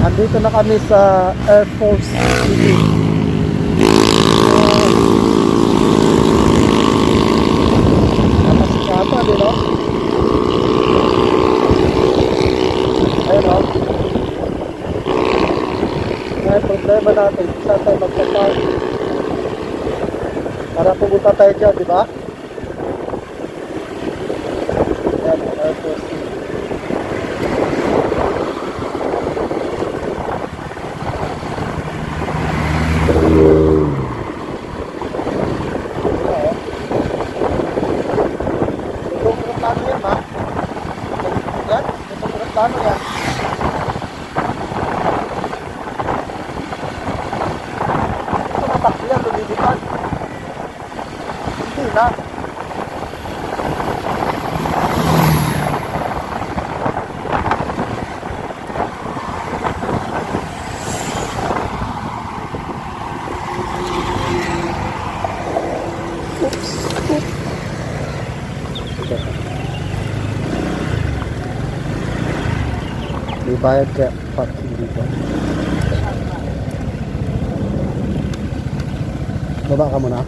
Andito na kami sa Air Force City. Napasikapan din, no? Ayun, no? May problema natin. Saan tayo magpapark? Para pumunta tayo dyan, di ba? Ayan, Air Force City. Paano yan? Ito matakbo yan, lumilipad. Hindi na. Oops. May bayad kaya parking dito. Baba ka muna.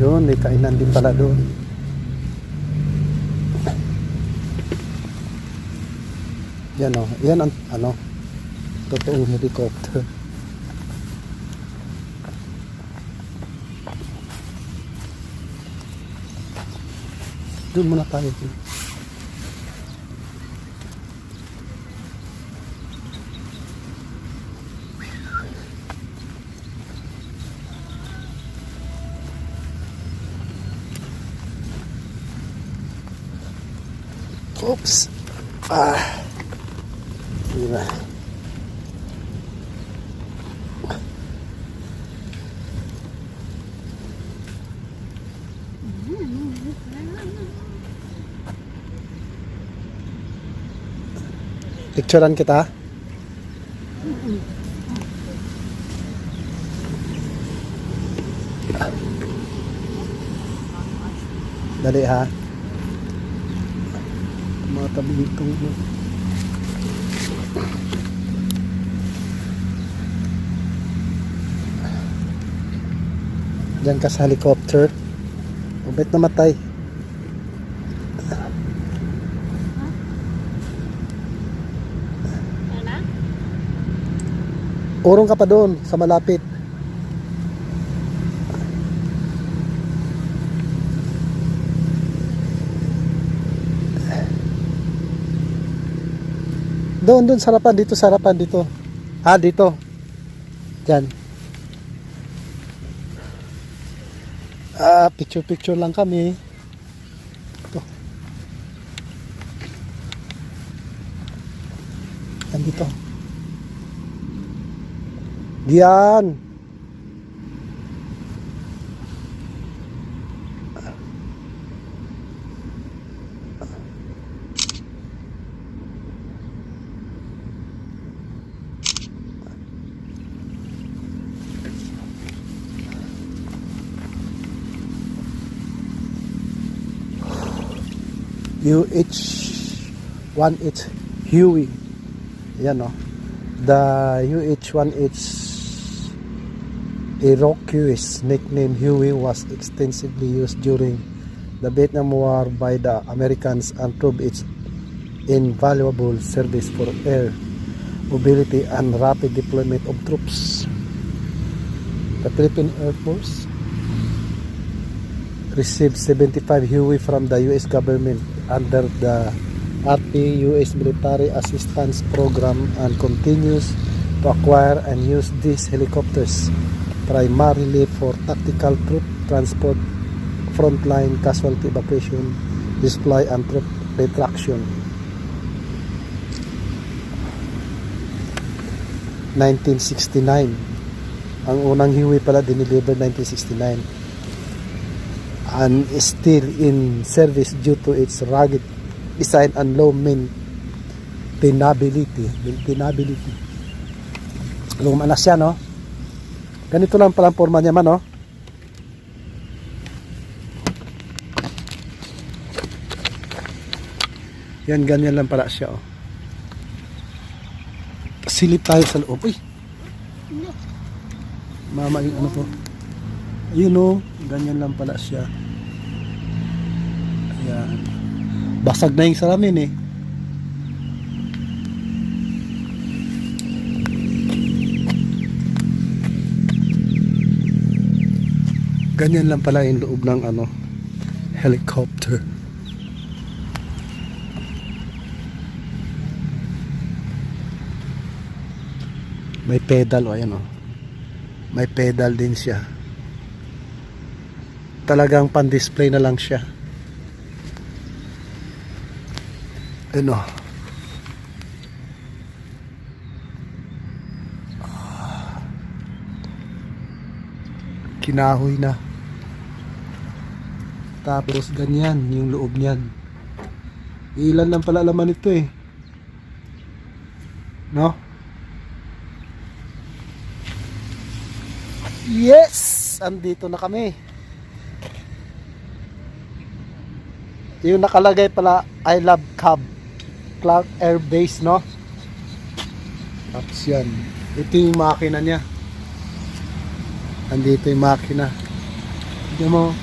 Yun, may kainan din pala doon. Yan o, yan ang ano, totoong helicopter. Doon muna tayo. Oops. Gila. Picturean kita. Dali ha. Mga tabi itong diyan ka sa helicopter. Ubet namatay. Urong ka pa doon sa malapit. Doon sarapan dito. Dito. Diyan. Picture lang kami. Ito. Andito. Diyan. UH-1H Huey. Yan o. The UH-1H Iroquois nickname Huey was extensively used during the Vietnam War by the Americans and proved its invaluable service for air mobility and rapid deployment of troops. The Philippine Air Force received 75 Huey from the U.S. government under the RP U.S. Military Assistance Program and continues to acquire and use these helicopters primarily for tactical troop transport, frontline casualty evacuation, display and troop retraction. 1969. Ang unang Huey pala dinelivered 1969 and is still in service due to its rugged design and low maintainability. Luma na siya, no? Ganito lang pala ang forma niya man, no? Yan, ganyan lang pala siya, oh. Silip tayo sa loob. Uy! Mama, yung ano to? Ayun, oh. Ganyan lang pala siya. Ayan. Basag na yung salamin, eh. Ganyan lang pala yung loob ng ano, helicopter. May pedal, o ayan, o. May pedal din siya. Talagang pan-display na lang siya. Ano? Kinahoy na. Tapos ganyan yung loob niyan. Ilan lang pala laman ito, eh. No? Yes! Andito na kami. Yung nakalagay pala, I love Cab Clark Air Base, no? Tapos yan. Ito yung makina niya. Andito yung makina. Tignan mo.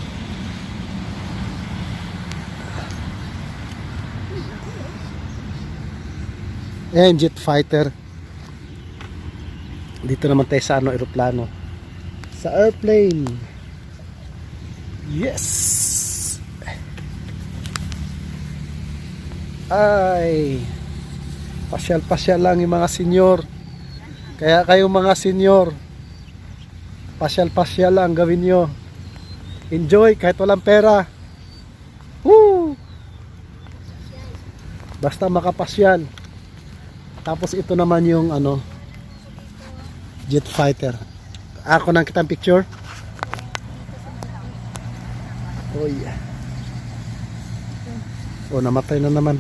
Ayan, jet fighter. Dito naman tayo sa ano, aeroplano. Sa airplane. Yes! Ay, pasyal-pasyal lang yung mga senyor. Kaya kayong mga senyor, pasyal-pasyal lang gawin nyo. Enjoy kahit walang pera. Woo! Basta makapasyal. Tapos ito naman yung ano, jet fighter. Ako nang kitang picture. Oh yeah. Oh, namatay na naman.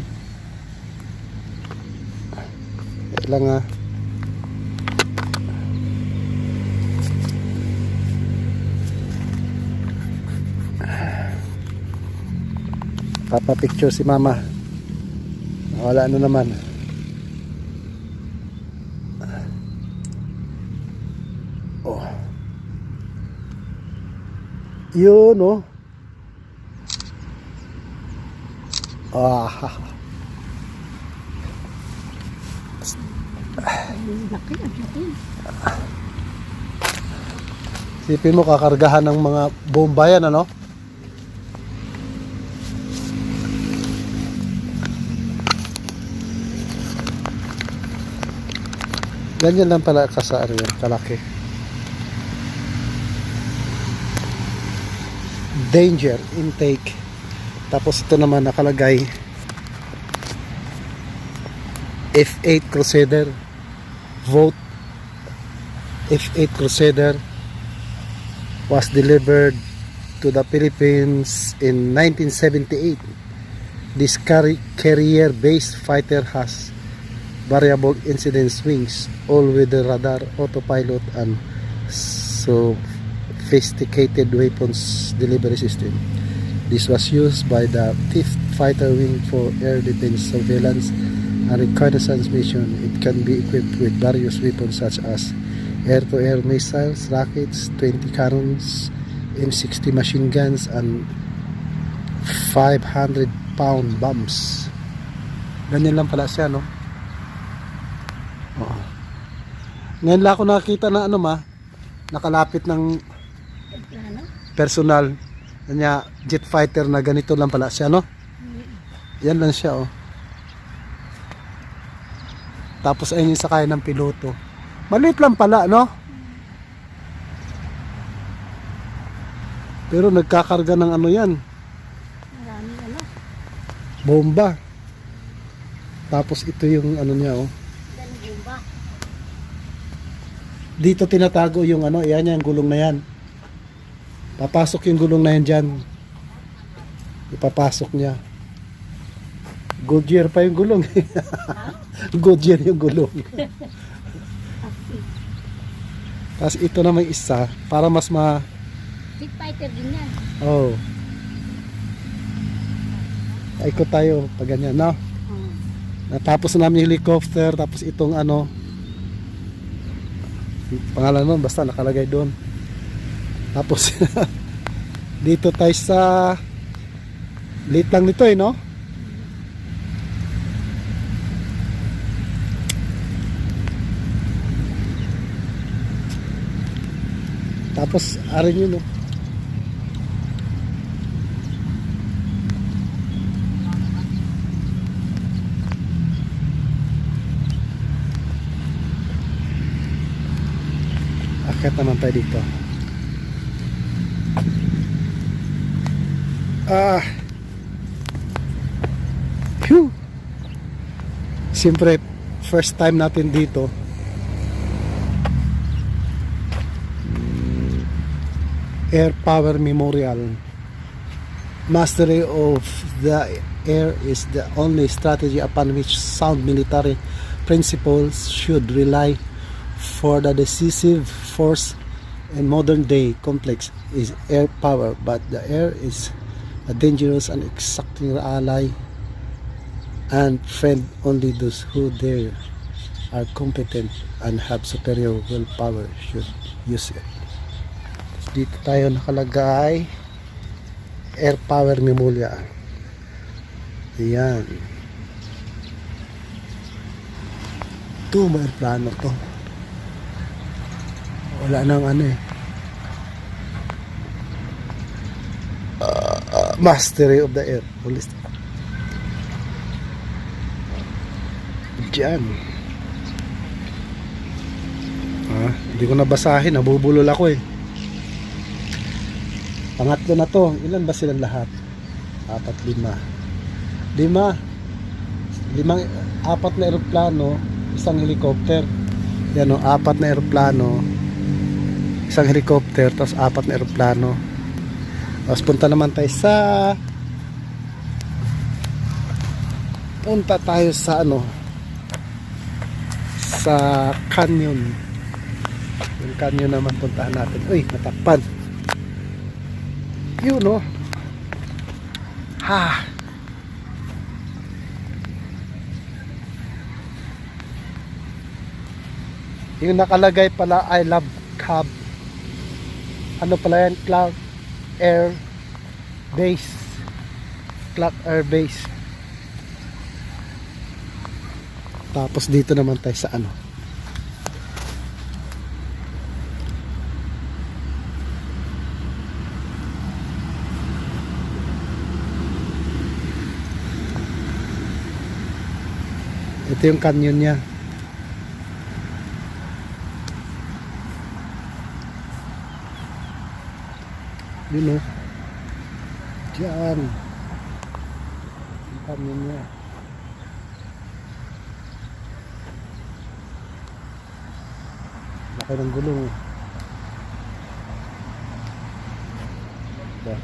Ito lang, ah. Papapicture si mama. Wala na naman. Oh. Yun, oh. Ah. Sipin mo, kakargahan ng mga bomba yan, ano? Ganyan lang pala kasari yan, kalaki. Danger intake. Tapos ito naman nakalagay F8 Crusader vote. F8 Crusader was delivered to the Philippines in 1978. This carrier-based fighter has variable incidence wings, all-weather radar, autopilot, and sophisticated weapons delivery system. This was used by the 5th Fighter Wing for air defense, surveillance, and reconnaissance mission. It can be equipped with various weapons such as air-to-air missiles, rockets, 20 cannons, M60 machine guns, and 500-pound bombs. Ganyan lang pala siya, no? Oh. Ngayon lang ako nakita na ano, nakalapit ng personal kanya jet fighter na ganito lang pala siya, no? Yan lang siya, oh. Tapos ayun yung sakay ng piloto. Maliit lang pala, no? Pero nagkakarga ng ano yan, Marami ano. bomba. Tapos ito yung ano niya, oh. Galing bomba. Dito tinatago yung ano, yan yung gulong na yan. Papasok yung gulong na yan dyan. Ipapasok niya. Goodyear pa yung gulong. Goodyear yung gulong. Tapos ito na may isa, para mas Street fighter din yan. oh. Ikot tayo pag ganyan, no? Natapos na namin yung helicopter, tapos itong ano, pangalan nun, basta nakalagay doon. Tapos dito tayo sa late lang nito no? Tapos arin yun, no? Akit naman tayo dito. Phew! Siyempre, first time natin dito. Air Power Memorial. Mastery of the air is the only strategy upon which sound military principles should rely. For the decisive force in modern day conflicts is air power, but the air is a dangerous and exacting ally and friend. Only those who there are competent and have superior willpower should use it. Dito tayo nakalagay, Air Power Memorial. Ayan. Ito, may plano to. Wala nang ano eh. Mastery of the air. Police. Diyan. Hindi ko nabasahin. Nabubulol ako eh. Pangatlo na to. Ilan ba silang lahat? 4, 5. 4 na eroplano, isang helicopter. Yan o, 4 na eroplano, isang helicopter, tapos 4 na eroplano. Tapos punta naman tayo sa ano, sa canyon. Yung canyon naman puntahan natin. Uy, natakpan. Yun o. Yung nakalagay pala, I love Cab. Ano pala yan? Clark Air Base. Clark Air Base. Tapos dito naman tayo sa ano. Ito yung canyon niya. Yun o. Diyan. Yung canyon niya. Laki ng gulong. Diba?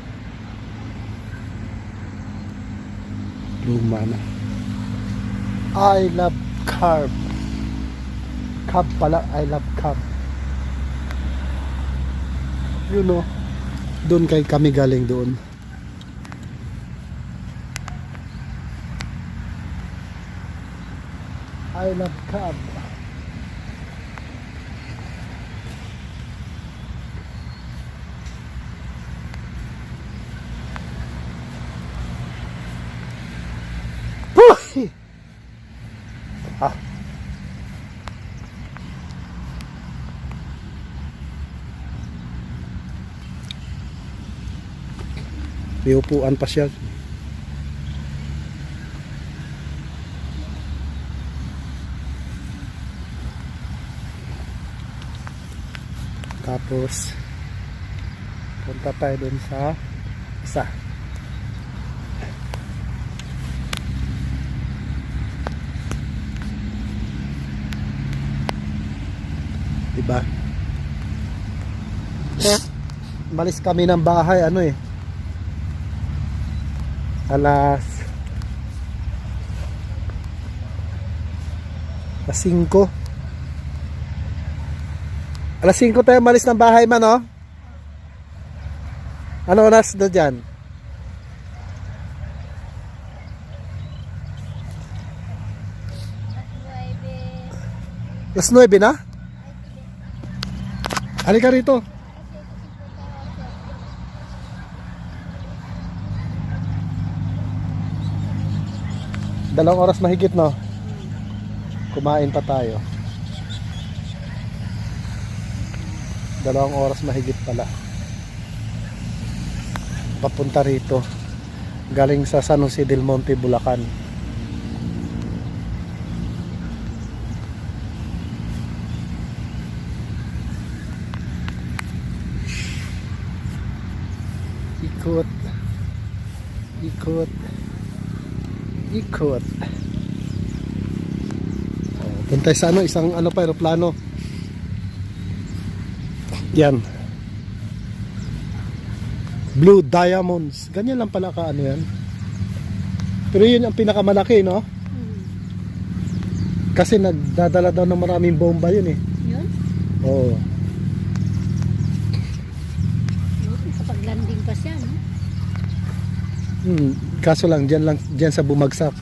Luma na. I love Cab. Cab pala. I love Cab. Yun o. Doon kami galing doon. I love Cab. Puh! May upuan pa siya. Tapos punta tayo dun sa isa. Diba? Malis kami ng bahay alas 5. Alas 5 tayo malis ng bahay man, oh. Ano oras na dyan? Alas 9 na? Halika rito. Dalawang oras mahigit, no? Kumain pa tayo. Dalawang oras mahigit pala. Papunta rito. Galing sa San Jose del Monte, Bulacan. Ikot. Ikot. Ikot. Punta sa isang pa aeroplano. Yan. Blue Diamonds. Ganyan lang pala ka yan. Pero yun ang pinakamalaki, no? Kasi nagdadala daw ng maraming bomba yun eh. Yun? Oo. Kapag landing pa siya, no? Kaso lang dyan sa bumagsak.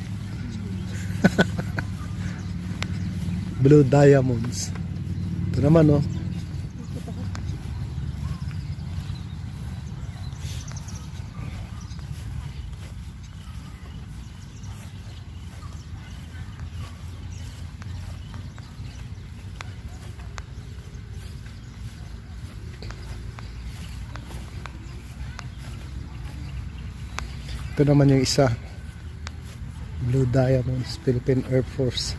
Blue Diamonds. Ito naman, no? Ito naman yung isa. Blue Diamonds, Philippine Air Force.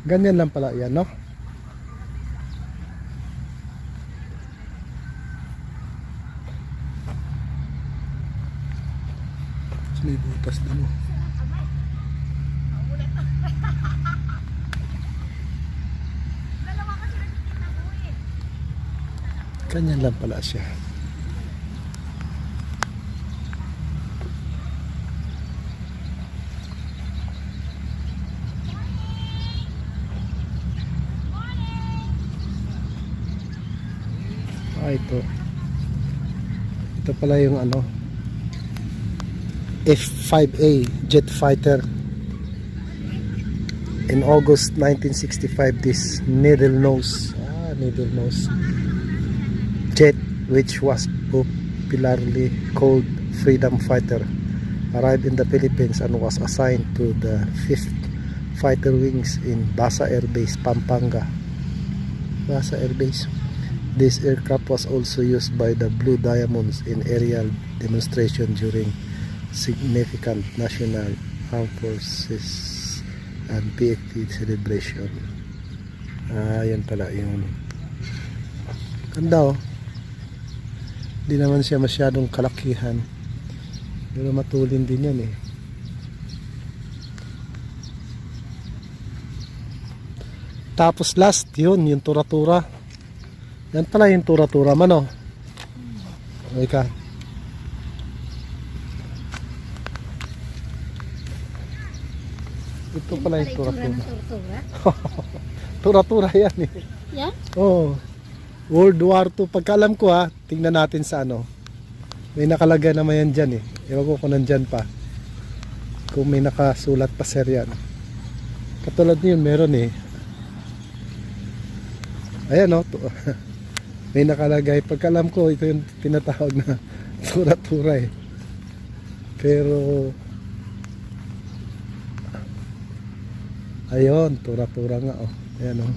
Ganyan lang pala yan, no? May butas din, no? Ganyan lang pala siya. Ito pala yung F-5A jet fighter. In August 1965, this needle nose jet, which was popularly called Freedom Fighter, arrived in the Philippines and was assigned to the 5th Fighter Wings in Basa Air Base, Pampanga. Basa Air Base. This aircraft was also used by the Blue Diamonds in aerial demonstration during significant National Armed Forces and PFP celebration. Yan pala yun. Ganda, oh. Hindi naman siya masyadong kalakihan, pero matulin din yan eh. Tapos last yun, yung tura-tura. Yan pala yung tura-tura man, oh. Okay ka. Ito pala yung tura-tura. Tura-tura yan eh. Yan? Oo. World War II. Pagkalam ko tingnan natin sa may nakalagay naman yan dyan eh. Ewan ko kung nandyan pa. Kung may nakasulat pa sir yan. Katulad niyon meron eh. Ayan o. May nakalagay. Pagkalam ko ito yung tinatawag na tura-tura eh. Pero ayun, tura-tura nga oh. Ayan oh.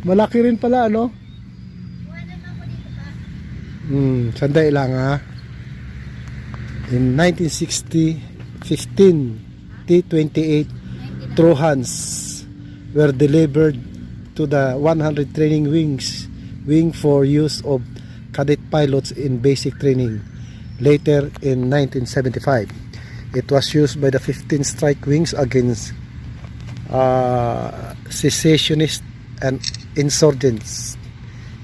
Malaki rin pala sandali lang In 1960, 15 T-28 Trojans were delivered to the 100 training wing for use of cadet pilots in basic training. Later in 1975, it was used by the 15th Strike Wings against secessionists and insurgents.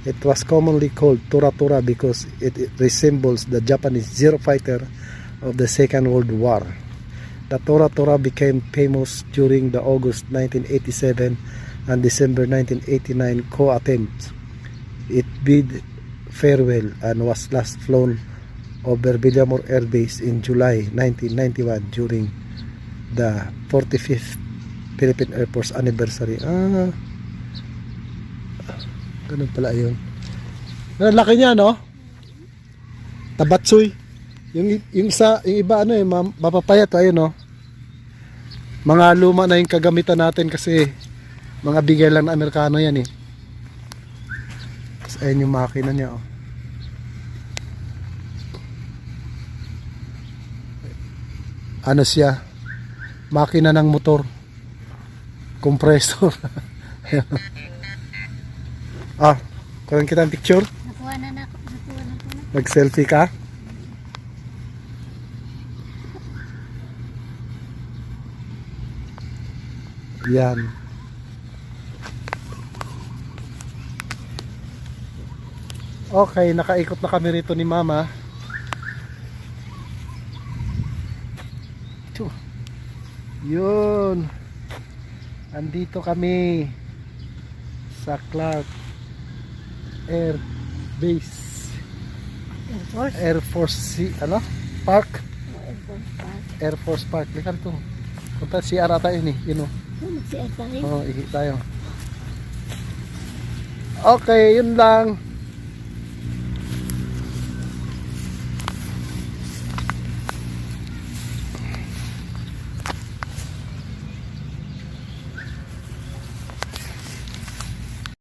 It was commonly called Tora Tora because it resembles the Japanese Zero Fighter of the Second World War. The Tora Tora became famous during the August 1987 and December 1989 coup attempts. It bid farewell and was last flown over Villamor Air Base in July 1991 during the 45th Philippine Air Force anniversary. Ganun pala yun. Ang laki niya, no? Tabatsoy. Yung iba ano mapapayat ayun, no? Mga luma na yung kagamitan natin kasi mga bigay lang na Amerikano yan eh. Tapos ayun yung makina niya, oh. Ano siya? Makina ng motor. Compressor. Kulang kita ng picture? Nakuha na ako. Mag-selfie ka? Yan. Okay, nakaikot na kami rito ni Mama. Yun. Andito kami sa Clark Air Base. Air Force Park. Air Force Park. Likan to. Punta si Arata yun eh. Yun o. Mag-CR tayo. Oo, ikit tayo. Okay, yun lang.